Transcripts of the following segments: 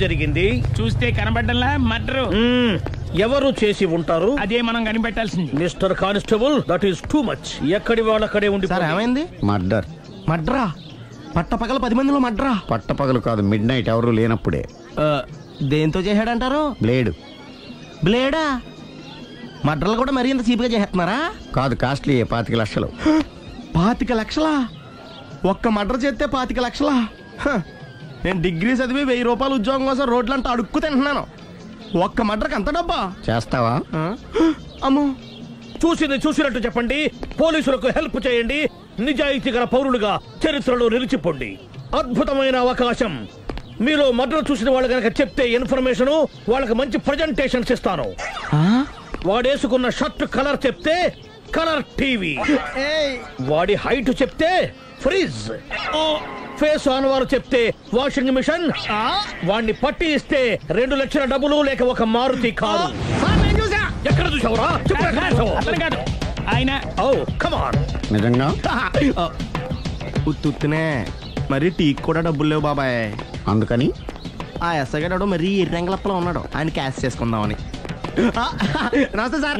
జరిగింది? చూస్తే కనబడ్డంలా మర్డర్. ఎవరు చేసి ఉంటారు? అదే మనం కనిపెట్టాల్సింది. Mister constable, that is too much. ఎక్కడి వాళ్ళక్కడే ఉండి. సార్ ఏమైంది? మర్డర్. మడ్రా? పట్టపగల 10 మందిలో మడ్రా? పట్టపగలు కాదు, మిడ్ నైట్ ఎవరు లేనప్పుడే. దేంతో చేశాడంటారు? బ్లేడ్. బ్లేడా? మడ్రలు కూడా మరీ ఇంత చీప్గా చేస్తున్నారా? కాదు, కాస్ట్లీ 25 లక్షలు. 25 లక్షలా? ఒక్క మడ్ర చేస్తే 25 లక్షలా? నేను డిగ్రీ చదివి 1000 రూపాయలు ఉద్యోగం కోసం రోడ్లంతా అడుక్కు తింటున్నాను. ఒక్క మడ్రకు అంత డబ్బా? చేస్తావా? అమ్మో. చూసినట్టు చెప్పండి. పోలీసులకు హెల్ప్ చేయండి. నిజాయితీ గల పౌరులుగా చరిత్రలో నిలిచిపోండి. అద్భుతమైన అవకాశం. మీలో మర్డర్ చూసిన వాళ్ళు కనుక చెప్తే ఇన్ఫర్మేషన్, వాళ్ళకి మంచి ప్రజెంటేషన్స్ ఇస్తాను. వాడేసుకున్న షర్ట్ కలర్ చెప్తే కలర్ టీవీ, వాడి హైట్ చెప్తే ఫ్రిజ్, ఫేస్ ఆన్ వారు చెప్తే వాషింగ్ మిషన్, వాడిని పట్టి ఇస్తే 2 లక్షల డబ్బులు లేక ఒక మారుతి కారు. ఎక్కడ చూసావురా? కాదు ఆయన. Oh come on. నిజంగా? ఉత్తునే మరి టీకి కూడా డబ్బులు లేవు బాబాయ్. అందుకని ఆ ఎస్ఐ గారు మరీ ఎర్రంగలప్పలో ఉన్నాడు, ఆయన క్యాష్ చేసుకుందామని. నమస్తే సార్.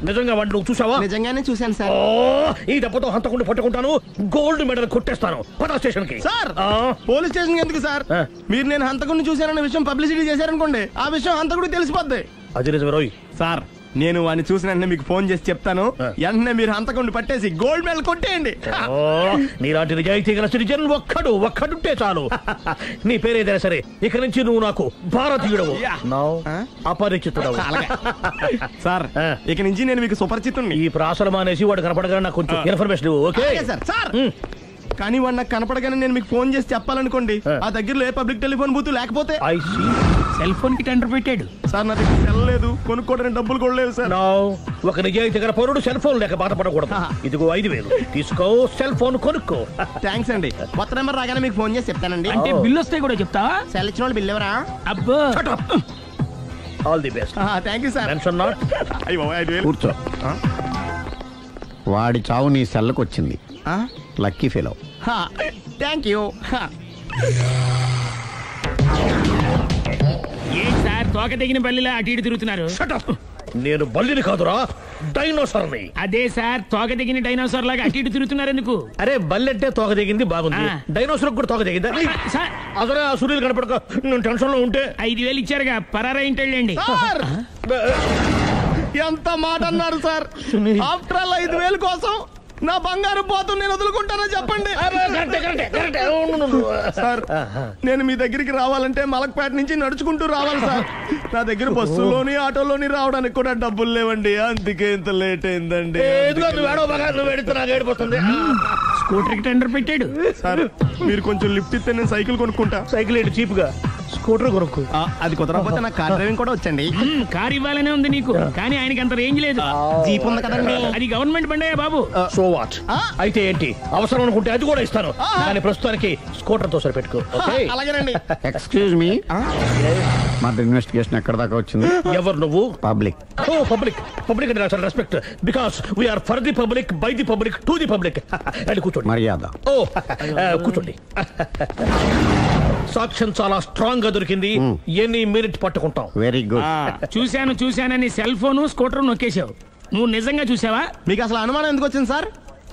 నిజంగా వాడిని నువ్వు చూసావా? నిజంగానే చూశాను సార్. ఈ దెబ్బతో హంతకుండా పట్టుకుంటాను, గోల్డ్ మెడల్ కొట్టేస్తాను. పటా స్టేషన్ కి. సార్ పోలీస్ స్టేషన్ ఎందుకు సార్? మీరు నేను హంతకుడిని చూశానన్న విషయం పబ్లిసిటీ చేశారనుకోండి, ఆ విషయం హంతకుడికి తెలిసిపోద్ది. అది నిజమే రోయ్. సార్ నేను వాడిని చూసిన వెంటనే మీకు ఫోన్ చేసి చెప్తాను. వెంటనే మీరు హంతకుడిని పట్టేసి గోల్డ్ మెడల్ కొట్టేయండి. నీలాంటి నిజాయితీ గల సిటిజన్ ఒక్కడుంటే చాలు. నీ పేరేదైనా సరే, ఇక నుంచి నువ్వు నాకు భారతీయుడవు, అపరిచితుడవు. సార్ ఇక నుంచి నేను మీకు సుపరిచితుడిని. ఈ ప్రాసలు మానేసి వాడు కనపడగానే నాకు కొంచెం ఇన్ఫర్మేషన్. Okay sir. కానీ వాడు నాకు కనపడగానే నేను మీకు ఫోన్ చేసి చెప్పాలనుకోండి, ఆ దగ్గరలో ఏ పబ్లిక్ టెలిఫోన్ బూత్ లేకపోతే. సెల్ ఫోన్ కి టెండర్ పెట్టాడు సార్. నా దగ్గర సెల్ లేదు, కొనుక్కోవడానికి డబ్బులు కూడా లేవు సార్. ఒక నిజాయితీ గల పౌరుడు సెల్ ఫోన్ లేక బాధపడకూడదు. ఇదిగో 5000 తీసుకో, సెల్ ఫోన్ కొనుక్కో. థ్యాంక్స్ అండి. కొత్త నెంబర్ రాగానే మీకు ఫోన్ చేసి చెప్తానండి. అంటే బిల్లు వస్తే కూడా చెప్తావా? సెల్ ఇచ్చిన వాళ్ళు బిల్ ఎవరా? అబ్బో. All the best. Thank you sir. Mention not. కూర్చో. వాడి చావు నీ సెల్లకు వచ్చింది. Lucky fellow. Thank you. A sir తోక తెగిన బల్లిలా అటు ఇటు తిరుగుతున్నారు? నేను బల్లిని కాదురా, డైనోసార్ని. అదే సార్, తోక తెగిన డైనోసార్ లాగా అటు ఇటు తిరుగుతున్నారు ఎందుకు? అరే బల్లెంటే తోక తెగింది బాగుంది, డైనోసార్ కూడా తోక తెగిందా? అసలే ఆ సూర్యులు కనపడక నేను టెన్షన్ లో ఉంటే 5000 ఇచ్చారుగా, పరారా ఇంటండి. ఎంత మాట అన్నారు సార్? ఆఫ్టర్ ఆల్ 5000 కోసం నా బంగారు పోతు నేను వదులుకుంటానో చెప్పండి సార్. నేను మీ దగ్గరికి రావాలంటే మలక్పేట నుంచి నడుచుకుంటూ రావాలి సార్. నా దగ్గర బస్సులోని ఆటోలోని రావడానికి కూడా డబ్బులు లేవండి, అందుకే ఇంత లేట్ అయిందండి. స్కూటర్ కి టెండర్ పెట్టాడు సార్. మీరు కొంచెం లిఫ్ట్ ఇస్తే నేను సైకిల్ కొనుక్కుంటా. సైకిల్ ఏంటి చీప్ గా, స్కూటర్ కొనుక్కు. అది కుదరకపోతే నాకు కార్ డ్రైవింగ్ కూడా వచ్చండి. కార్ ఇవ్వాలనే ఉంది నీకు, కానీ ఆయనకి అంత రేంజ్ లేదు. జీప్ ఉంది కదండి. అది గవర్నమెంట్ బండే బాబు. So what? అయితే ఏంటి, అవసరం అనుకుంటే అది కూడా ఇస్తాను, కానీ ప్రస్తుతానికి స్కూటర్ తో సరిపెట్టుకో. అలాగేనండి. ఎక్స్క్యూజ్ మీ, మర్డర్ ఇన్వెస్టిగేషన్ ఎక్కడ దాకా వచ్చింది? ఎవరు నువ్వు? పబ్లిక్. ఓ పబ్లిక్. పబ్లిక్ అంటే నాకు respect, because we are for the public, by the public, to the public. అది కూర్చోండి. మర్యాద. ఓ కూర్చోండి. సాక్ష్యం చాలా స్ట్రాంగ్ గా దొరికింది, ఎన్ని మినిట్ పట్టుకుంటాం. Very good. చూశానని సెల్ ఫోన్ స్కూటర్ నొక్కేశావు. నువ్వు నిజంగా చూసావా? మీకు అసలు అనుమానం ఎందుకు వచ్చింది సార్?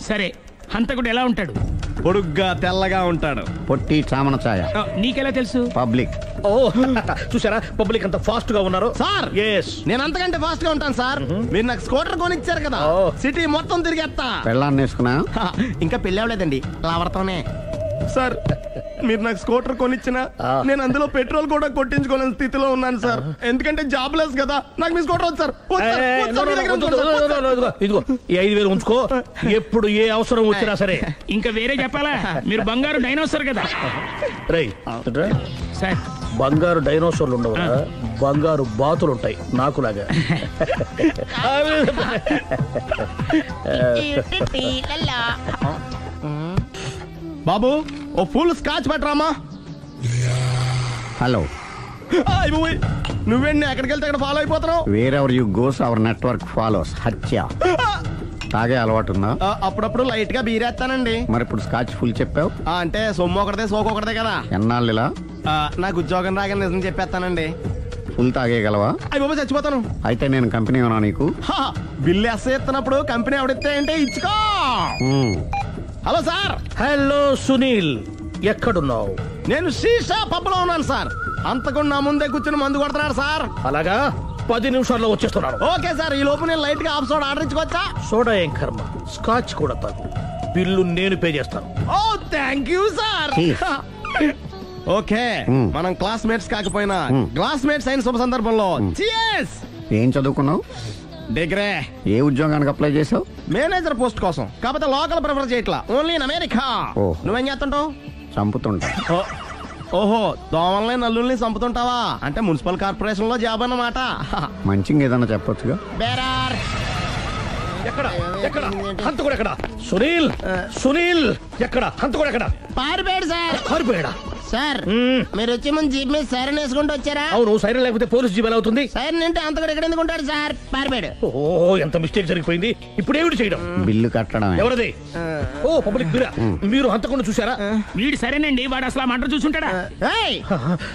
సరే, హంతకుడు ఎలా ఉంటాడు? పొడుగ్గా తెల్లగా ఉంటాడు. పొట్టి చామన ఛాయ. నీకెలా తెలుసు? పబ్లిక్. ఓ చూసారా పబ్లిక్ అంత ఫాస్ట్ గా ఉన్నారు సార్. నేను అంతకంటే ఫాస్ట్ గా ఉంటాను సార్. మీరు నాకు స్కూటర్ కొనిచ్చారు కదా, సిటీ మొత్తం తిరిగేస్తా. పెళ్ళాన్ని వేసుకున్నా? ఇంకా పెళ్ళి అవ్వలేదండి, లావర్తోనే. సార్ మీరు నాకు స్కూటర్ కొనిచ్చినా నేను అందులో పెట్రోల్ కూడా కొట్టించుకోలేని స్థితిలో ఉన్నాను సార్. ఎందుకంటే జాబ్ లెస్ కదా, నాకు మీ స్కూటర్ వద్దు సార్. ఇదిగో ఈ 5000 ఉంచుకో, ఎప్పుడు ఏ అవసరం వచ్చినా సరే. ఇంకా వేరే చెప్పాలా? మీరు బంగారు డైనోసార్ కదా. సార్ బంగారు డైనోసార్లు ఉండవు, బంగారు బాతులు ఉంటాయి నాకులాగా. బాబు ఓ ఫుల్ స్కాచ్ పెట్టరామా. హలో. నువ్వేండి ఎక్కడికి వెళ్తే అక్కడ ఫాలో అయిపోతున్నావు? Wherever you goes our network follows. హత్య. తాగే అలవాటు ఉందా? అప్పుడప్పుడు లైట్ గా బీరేస్తానండి. మరి ఇప్పుడు స్కాచ్ ఫుల్ చెప్పావు అంటే సొమ్ము ఒకటిదే సోకు ఒకటిదే కదా. ఎన్నాళ్ళు ఇలా? నాకు ఉద్యోగం రాగానే నిజం చెప్పేస్తానండి. ఫుల్ తాగేయగలవా? అయ్యి బాబా చచ్చిపోతాను. అయితే నేను కంపెనీ ఉన్నా నీకు. బిల్లు ఎత్తనప్పుడు కంపెనీ ఎవడితే అంటే ఇచ్చుకో. Hello sir. హలో సునీల్, ఎక్కడున్నావు? నేను శీషా పబ్లో ఉన్నాను సార్. అంతకుండా నా ముందే కూర్చుని మందు కొడుతున్నాడు సార్. అలాగా, 10 నిమిషాల్లో వచ్చేస్తున్నాను. Okay sir. ఈ లోపు నేను లైట్ గా హాఫ్ సోడా ఆర్డర్ ఇచ్చుకోవచ్చా? సోడా ఏం కర్మ, స్కాచ్ కూడా తాగు. బిల్లు నేను పే చేస్తాను. ఓ థ్యాంక్ యూ సార్. ఓకే, మనం క్లాస్మేట్స్ కాకపోయినా క్లాస్మేట్స్ అయిన శుభ సందర్భంలో cheers. ఏం చదువుకున్నావు? డిగ్రీ. ఏ ఉద్యోగానికి అప్లై చేసావు? మేనేజర్ పోస్ట్ కోసం. కాకపోతే లోకల్ ప్రిఫర్ చేయట్లా, ఓన్లీ ఇన్ అమెరికా. నువ్వేం చేస్తుంటావు? చంపుతుంటా. ఓహో, దోమల్ని నల్లుల్ని చంపుతుంటావా? అంటే మున్సిపల్ కార్పొరేషన్ లో జాబ్ అన్నమాట. మంచిగా ఏదన్నా చెప్పొచ్చుగా. బేరార్. ఎక్కడ ఎక్కడ హంతకుడు ఎక్కడ? సునీల్, సునీల్ ఎక్కడ? హంతకుడు ఎక్కడ? పారిపోయాడు సార్. పారిపోయాడా? సార్ మీరు వచ్చే ముందు జీప్ మీద సైరన్ వేసుకుంటూ వచ్చారా? అవును, సైరన్ లేకపోతే పోలీస్ జీవన్ అవుతుంది. సైరన్ అంటే అంతకుడు ఎక్కడ ఎందుకు ఉంటాడు సార్? పారిపోయాడు. ఓ, ఎంత మిస్టేక్ జరిగిపోయింది. ఇప్పుడు ఏమిటి చేయడం? బిల్లు కట్టడం. ఎవరది? ఓ, పబ్లిక్ మీరా? మీరు హంతకుండా చూసారా? వీడు సరేనండి, వాడు అసలు ఆ మంట చూసుంటాడా? ఏయ్,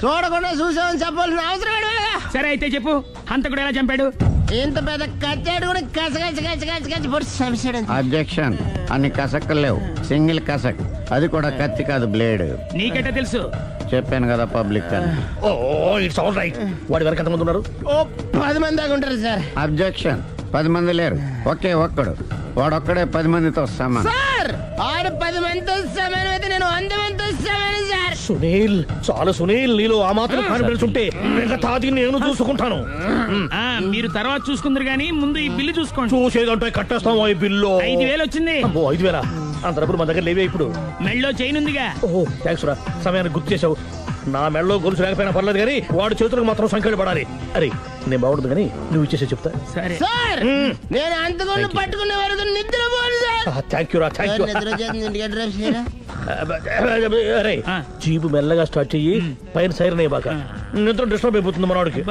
చూడకుండా చూసామని చెప్పాల్సిన అవసరం లేదు. సరే అయితే చెప్పు, హంతకుడు ఎలా చంపాడు? ఇంత పెద్ద కచ్చాడు కూడా కచ్చ పొడి సమస్యాడు. అబ్జెక్షన్. అన్ని కసక్కలు లేవు, సింగిల్ కసక్. అది కూడా కత్తి కాదు, బ్లేడ్. నీకెట్టా తెలుసు? చెప్పాను కదా పబ్లిక్ అని. ఓ, ఇట్స్ ఆల్ రైట్. వాడి వరకు ఎంతమంది ఉన్నారు? ఓ 10 మంది దాకా ఉంటారు సార్. అబ్జెక్షన్. 10 మంది లేరు, ఒకే ఒక్కడు. వాడొక్కడే 10 మందితో సమానం. సార్ ఆరు 10 మందితో సమానం అయితే నేను 100 మందితో సమానం సార్. సునీల్, చాలు సునీల్, నీలో ఆ మాత్రం కాన్ఫిడెన్స్ ఉంటే మిగతాది నేను చూసుకుంటాను. మీరు తర్వాత చూసుకుందరు గానీ ముందు ఈ బిల్లు చూసుకోండి. చూసేదంటే కట్టేస్తాం. ఈ బిల్లు 5,000 వచ్చింది. 5,000? అంత డబ్బులు మన దగ్గర లేవే ఇప్పుడు. మెళ్ళో చైన్ ఉందిగా. ఓహో, థ్యాంక్స్ రా, సమయానికి గుర్తు చేసావు. నా మెడలో గొలుసు లేకపోయినా పర్లేదు కానీ వాడి చేతులకు మాత్రం సంఖ్యలు పడాలి. అరే, నేను బాగుంటుంది కానీ నువ్వు ఇచ్చేసే చెప్తా. సరే సార్ నేను అంతకుండా పట్టుకునే వరకు నిద్రపోను సార్. థ్యాంక్ యూ రా, థ్యాంక్ యూ. నిద్ర వచ్చేస్తుంది, ఇంటికి డ్రైవ్ చేయరా? అరే, జీపు మెల్లగా స్టార్ట్ చెయ్యి, పైన సైరన్ అయ్యాక నిద్ర డిస్టర్బ్ అయిపోతుంది మనవాడికి.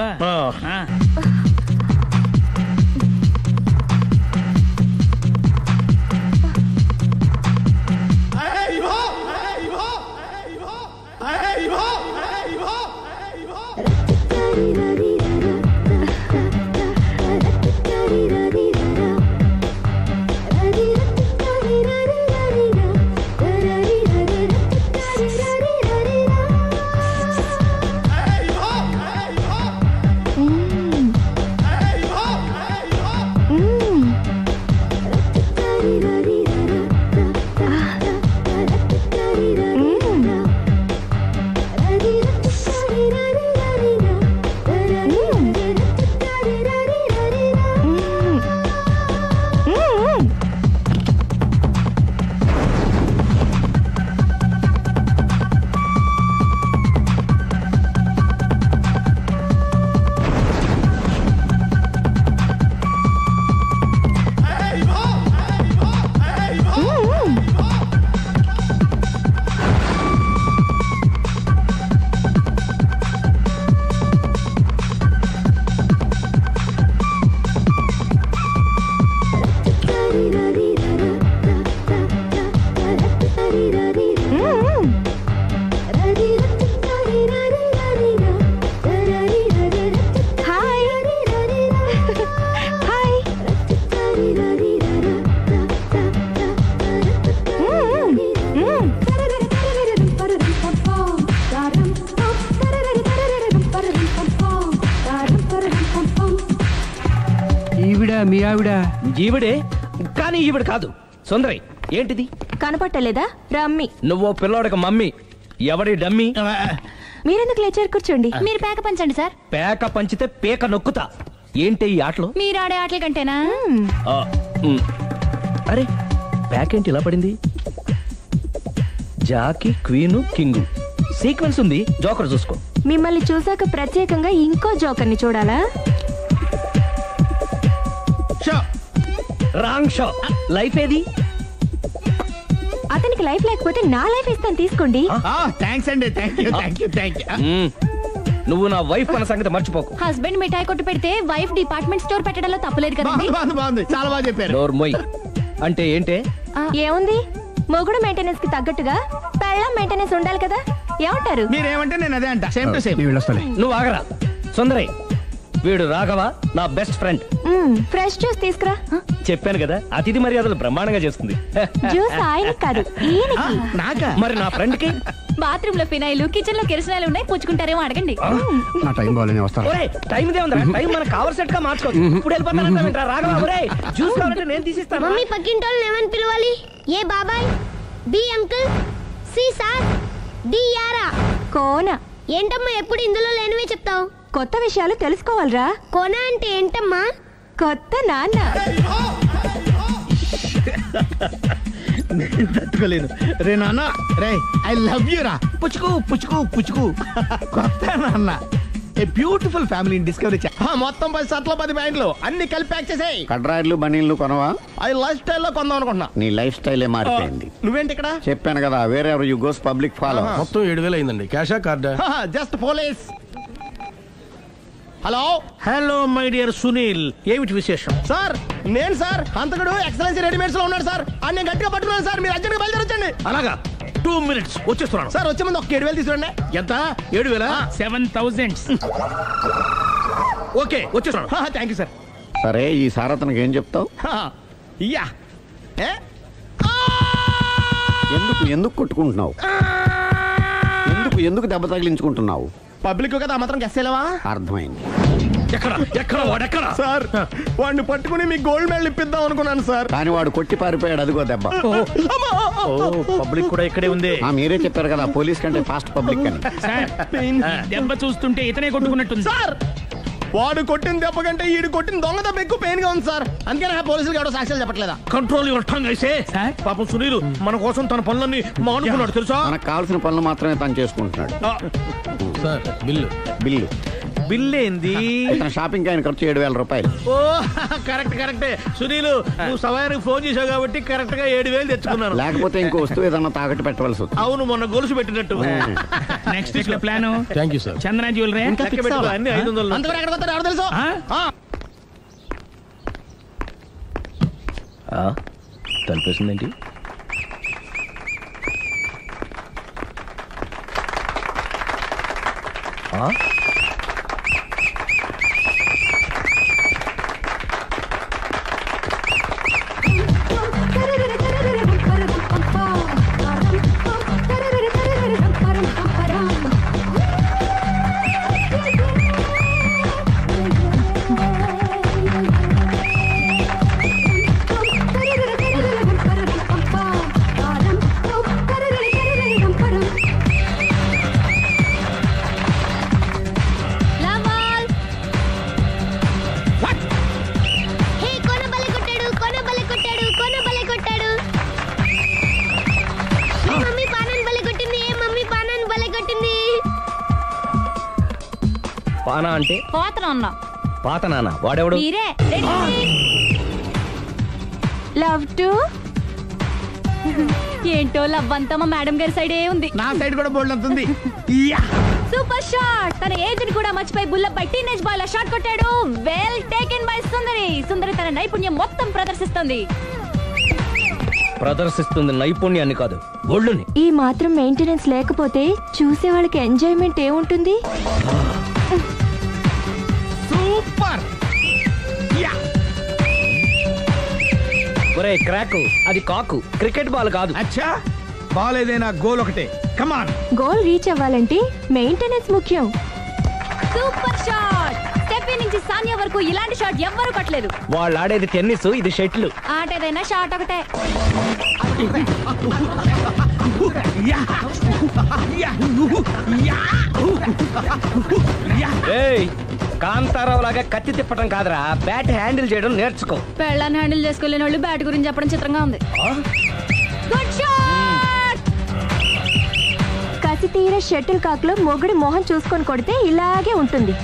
మీ ఆవిడ ఈవిడే, కానీ ఈవిడ కాదు. సుందరి, ఏంటిది కనపట్టలేదా? రమ్మి. నువ్వు పిల్లోడక మమ్మీ. ఎవడి డమ్మీ? మీరెందుకు లేచారు? కూర్చోండి. మీరు పేక పంచండి సార్. పేక పంచితే పేక నొక్కుతా. ఏంటి ఈ ఆటలు? మీరు ఆడే ఆటల కంటేనా? అరే, పేక ఏంటి ఇలా పడింది? జాకి, క్వీను, కింగు సీక్వెన్స్ ఉంది. జోకర్ చూసుకో. మిమ్మల్ని చూసాక ప్రత్యేకంగా ఇంకో జోకర్ని చూడాలా? Wrong show. లైఫ్ ఏది? అతనికి లైఫ్ లేకపోతే నా లైఫ్ ఇస్తాను, తీసుకోండి. థ్యాంక్స్ అండి. Thank you. నువ్వు నా వైఫ్ అన్న సంగతి మర్చిపోకు. హస్బెండ్ మిఠాయి కొట్టు పెడితే వైఫ్ డిపార్ట్మెంట్ స్టోర్ పెట్టడంలో తప్పలేదు కదండి. బాగుంది, చాలా బాగా చెప్పారు. డోర్ మొయ్. అంటే ఏంటే? ఏముంది, మొగుడు మెయింటెనెన్స్ కి తగ్గట్టుగా పెళ్ళాం మెయింటెనెన్స్ ఉండాలి కదా. ఏమంటారు? మీరేమంటే నేను అదే అంట. Same to same. నువ్వు ఆగరా సుందరి. వీడు రాఘవ, నా బెస్ట్ ఫ్రెండ్. ఫ్రెష్ జ్యూస్ తీసుకురా. చెప్పాను కదా, అతిథి మర్యాదలు బ్రహ్మాండంగా చేస్తుంది. జ్యూస్ ఆయన కాదు, ఈయనకి. నాకా? మరి నా ఫ్రెండ్ కి బాత్రూమ్ లో ఫినాయిల్, కిచెన్ లో కిరసనాయిలు ఉన్నాయి, పుచ్చుకుంటారేమో అడగండి. నా టైం బాగాలేని వస్తాను. టైం ఇదే ఉందా? టైం మనకు కవర్ సెట్ గా మార్చుకోవచ్చు. ఇప్పుడు వెళ్ళిపోతానంటా రాఘవ. ఒరేయ్ జ్యూస్ కావాలంటే నేను తీసిస్తాను. మమ్మీ పక్కింటోళ్ళని ఏమని పిలవాలి? ఏ బాబాయ్, B uncle, C sir, D యారా. కోన. ఏంటమ్మా ఎప్పుడు ఇందులో లేనివే చెప్తావు? కొత్త విషయాలు తెలుసుకోవాలరా. కోన అంటే ఏంటమ్మా? కొత్త నాన్న. తట్టుకోలేను. రే నాన్న, రే ఐ లవ్ యూ రా. పుచ్చుకు పుచ్చుకు పుచ్చుకు. కొత్త నాన్న. A beautiful family discovery. మొత్తం 10 షర్ట్లు 10 ప్యాంట్లు అన్ని కలిపి ప్యాక్ చేసేయ్. కడ్రాయిలు బనీళ్లు కొనవా? అవి లైఫ్ స్టైల్లో కొందాం అనుకుంటున్నా. నీ లైఫ్ స్టైలే మారిపోయింది. నువ్వేంటి ఇక్కడ? చెప్పాను కదా, వేరే ఎవరు యు గోస్ పబ్లిక్ ఫాలో. మొత్తం 7,000 అయిందండి. క్యాషా కార్డా? Just police. Hello hello my dear Sunil, ఏమిటి విశేషం? సార్, నేను సార్ అంతకుడు ఎక్సలెన్సీ రెడీమేడ్స్ లో ఉన్నాడు సార్. అన్ని గట్టిగా పట్టుకున్నాను సార్. మీరు అర్జెంట్గా బయలుదేరొచ్చండి. అలాగా, 2 minutes వచ్చేస్తున్నాను. సార్ వచ్చే ముందు ఒక 7,000 తీసుకురండి. ఎంత? 7,000? 7,000. ఓకే, వచ్చేస్తున్నాను. Thank you sir. సరే, ఈ సారతనకి ఏం చెప్తావు? ఇయ్యా ఎందుకు కొట్టుకుంటున్నావు? ఎందుకు దెబ్బ తగిలించుకుంటున్నావు? పబ్లిక్ కదా మాత్రం గెస్సేలేవా? అర్థమైంది. ఎక్కడ వాడెక్కడ? సార్, వాడిని పట్టుకుని మీకు గోల్డ్ మెడల్ ఇప్పిద్దాం అనుకున్నాను సార్. కానీ వాడు కొట్టి పారిపోయాడు. అదిగో దెబ్బ. పబ్లిక్ కూడా ఇక్కడే ఉంది. మీరే చెప్పారు కదా, పోలీస్ కంటే ఫాస్ట్ పబ్లిక్ అని. సార్, ఈ దెబ్బ చూస్తుంటే ఇతనే కొట్టుకున్నట్టుంది. సార్, వాడు కొట్టిన దెబ్బ కంటే ఈడు కొట్టిన దొంగ దెబ్బ ఎక్కువ పెయిన్ గా ఉంది సార్. అందుకే పోలీసులు ఎవడో సాక్ష్యాలు చెప్పట్లేదా? కంట్రోల్ యువర్ టంగ్ అయితే. పాపం సునీల్ మన కోసం తన పనులన్నీ మానుకున్నాడు తెలుసా? మనకు కావాల్సిన పనులు మాత్రమే తను చేసుకుంటున్నాడు. సార్, బిల్లు బిల్ ఏంది? ఇతను షాపింగ్ ఆయన ఖర్చు 7,000 రూపాయలు. ఓ కరెక్టే సునీల్, నువ్వు సమయానికి ఫోన్ చేసావు కాబట్టి కరెక్ట్ గా 7,000 తెచ్చుకున్నాను. లేకపోతే ఇంకో వస్తువు ఏదన్నా తాకట్టు పెట్టవలసి వస్తుంది. అవును, మొన్న గొలుసు పెట్టినట్టు. Next week plan. Thank you sir. Chandana jewellery. అన్ని 500. అంతవరకు ఎక్కడ పోతారు ఎవరు తెలుసు? తలిపేసిందేంటి? పానా అంటే పాత నాన్న. వాడెవడు? లవ్ టు ఏంటో లవ్ అంతా మా మేడం గారి సైడే ఉంది. నా సైడ్ కూడా బోల్డ్ అవుతుంది. Super shot. తన ఏజ్ ని కూడా మర్చిపోయి బుల్లెట్ పై టీనేజ్ బాయ్ లా షాట్ కొట్టాడు. వెల్ టేకెన్ బై సుందరి తన నైపుణ్యం మొత్తం ప్రదర్శిస్తుంది నైపుణ్యాన్ని కాదు, ఒళ్ళుని. ఈ మాత్రం మెయింటెనెన్స్ లేకపోతే చూసే వాళ్ళకి ఎంజాయ్మెంట్ ఏముంటుంది? సూపర్. ఒరే క్రాక్, అది కాకు, క్రికెట్ బాల్ కాదు. అచ్చా, బాల్ ఏదైనా గోల్ ఒకటే. కమాన్. గోల్ రీచ్ అవ్వాలంటే మెయింటెనెన్స్ ముఖ్యం. Super shot. స్టెఫీ నుంచి సానియా వరకు ఇలాంటి షాట్ ఎవ్వరూ కొట్టలేదు. వాళ్ళు ఆడేది టెన్నిస్, ఇది షటిల్. ఆట ఏదైనా షాట్ ఒకటే. కాంతారావు లాగా కత్తి తిప్పటం కాదురా, బ్యాట్ హ్యాండిల్ చేయడం నేర్చుకో. పెళ్ళాన్ని హ్యాండిల్ చేసుకోలేని వాళ్ళు బ్యాట్ గురించి చెప్పడం చిత్రంగా ఉంది. Good shot. కసి తీర షటిల్ కాక్ లో మొగుడి మొహం చూసుకొని కొడితే ఇలాగే ఉంటుంది.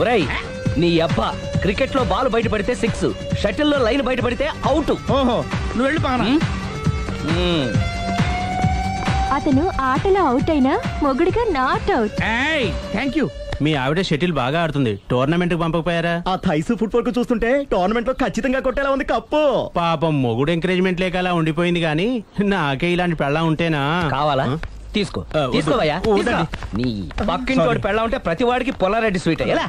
ఒరేయ్, నీ అబ్బా, క్రికెట్ లో బాల్ బయట పడితే 6, షటిల్ లో లైన్ బయట పడితే అవుట్. ఓహో, నువ్వు వెళ్ళి పానా. అతను ఆటలో అవుట్ అయినా మొగుడిగా నాట్ అవుట్. Thank you. మీ ఆవిడ షటిల్ బాగా ఆడుతుంది, టోర్నమెంట్ కి పంపకపోయారా? ఆ థైస్ ఫుట్బాల్ కు చూస్తుంటే టోర్నమెంట్ లో ఖచ్చితంగా కొట్టేలా ఉంది కప్పు. పాపం మొగుడు ఎంకరేజ్మెంట్ లేక అలా ఉండిపోయింది గానీ నాకే ఇలాంటి పెళ్ళా ఉంటేనా. కావాలా? తీసుకో తీసుకోవయ్యా. నీ పక్కింటోడి పెళ్ళ ఉంటే ప్రతి వాడికి పొలారెడ్డి స్వీట్ ఎలా?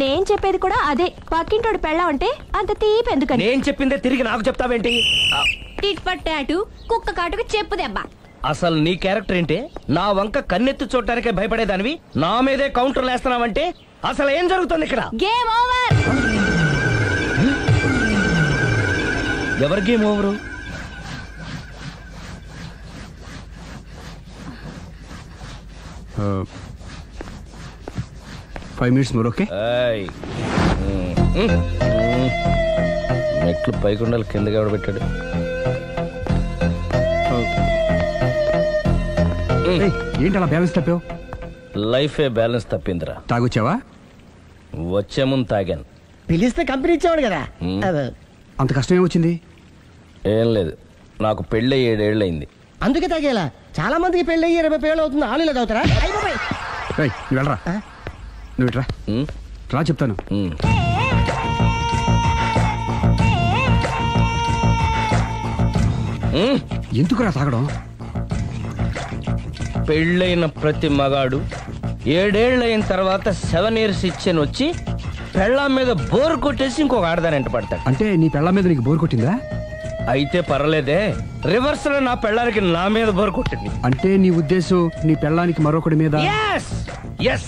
నేను చెప్పేది కూడా అదే, పక్కింటోడు పెళ్ళా ఉంటే అంత తీపి ఎందుకని. నేను చెప్పిందే తిరిగి నాకు చెప్తావేంటి? టిట్ పట్టాటు కుక్క కాటుకు చెప్పు దెబ్బ. అసలు నీ క్యారెక్టర్ ఏంటి? నా వంక కన్నెత్తి చూడటానికే భయపడేదానివి నా మీదే కౌంటర్లు వేస్తున్నావంటే అసలు ఏం జరుగుతుంది ఇక్కడ? Game over. ఎవరి game over? 5 minutes more, okay? మెట్లు పైకుండలు కిందకి ఎవడ పెట్టాడు? ఏంటి అలా బ్యాలెన్స్ తప్పావు? లైఫే బ్యాలెన్స్ తప్పిందిరా. తాగొచ్చావా? వచ్చే ముందు తాగాను. పిలిస్తే కంపెనీ ఇచ్చేవాడు కదా. అంత కష్టం ఏమొచ్చింది? ఏం లేదు, నాకు పెళ్ళి 7 ఏళ్ళు అయింది. అందుకే తాగేలా. చాలా మందికి పెళ్ళి 20 ఏళ్ళు అవుతుంది. ఆలు ఇలా తాగుతారా? నువ్వు వెళ్ళరా, నువ్వు ఇట్రా రా చెప్తాను. ఎందుకురా తాగడం? పెళ్ళైన ప్రతి మగాడు 7 ఏళ్ళు అయిన తర్వాత 7 years ఇచ్చాను వచ్చి పెళ్ళాం మీద బోర్ కొట్టేసి ఇంకొక ఆడదాని ఎంట పడతాడు. అంటే నీ పెళ్ళ మీద నీకు బోర్ కొట్టిందా? అయితే పర్లేదే, రివర్స్ లో నా పెళ్ళానికి నా మీద బోర్ కొట్టింది. అంటే నీ ఉద్దేశం నీ పెళ్ళానికి మరొకటి మీద? ఎస్.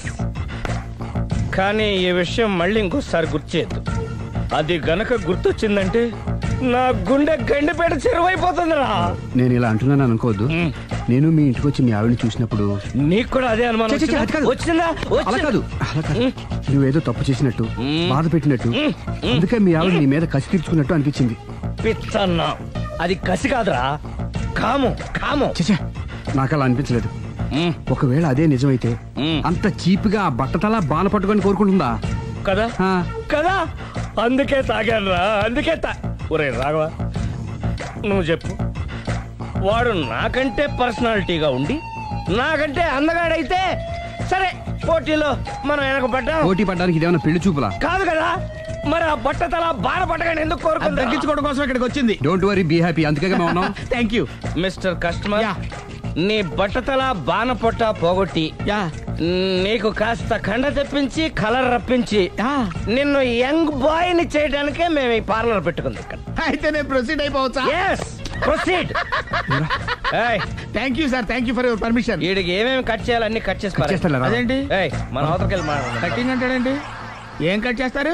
కానీ ఈ విషయం మళ్ళీ ఇంకోసారి గుర్తు చేయొద్దు. అది గనక గుర్తొచ్చిందంటే నా గుండె గండిపేట చెరువైపోతుందిరా. నేను ఇలా అంటున్నాను అనుకోవద్దు. నేను మీ ఇంటికి వచ్చి మీ ఆవిడని చూసినప్పుడు నీకు కూడా అదే అనుమానం వచ్చిందా? అలా కాదు, నువ్వేదో తప్పు చేసినట్టు, బాధ పెట్టినట్టు, అందుకే మీ ఆవిడ నీ మీద కసి తీర్చుకున్నట్టు అనిపించింది. పిచ్చన్నా, అది కసి కాదురా, కాము. చచ్చా, నాకు అలా అనిపించలేదు. ఒకవేళ అదే నిజమైతే అంత చీప్ గా బట్టతలా బాణ పట్టుకొని కోరుకుంటుందా? కదా అందుకే తాగాను రా, అందుకే ఒరే రాఘవ, నువ్వు చెప్పు, వాడు నాకంటే పర్సనాలిటీగా ఉండి నాకంటే అందగాడైతే సరే, పోటీలో మనం వెనక పడ్డాం. పోటీ పడ్డానికి ఇదేమన్నా పెళ్లి చూపులా? కాదు కదా, మరి ఆ బట్టతల బాణ పట్టగానే ఎందుకు కోరుకుంది? తగ్గించుకోవడం కోసం ఇక్కడికి వచ్చింది. Don't worry, be happy. అందుకే మేము ఉన్నాం. Thank you mister customer. నీ బట్టతల బాణ పొట్ట పోగొట్టి నీకు కాస్త కండ తెప్పించి కలర్ రప్పించి నిన్ను యంగ్ బాయ్ ని చేయడానికే మేము ఈ పార్లర్ పెట్టుకుంది ఇక్కడ. అయితే నేను ప్రొసీడ్ అయిపోవచ్చా? Proceed. Thank you sir, thank you for your permission. వీడికి ఏమేమి కట్ చేయాలి అన్ని కట్ చేసి అదేంటి మన అవతలకి వెళ్ళి కటింగ్ అంటాడండి? ఏం కట్ చేస్తారు?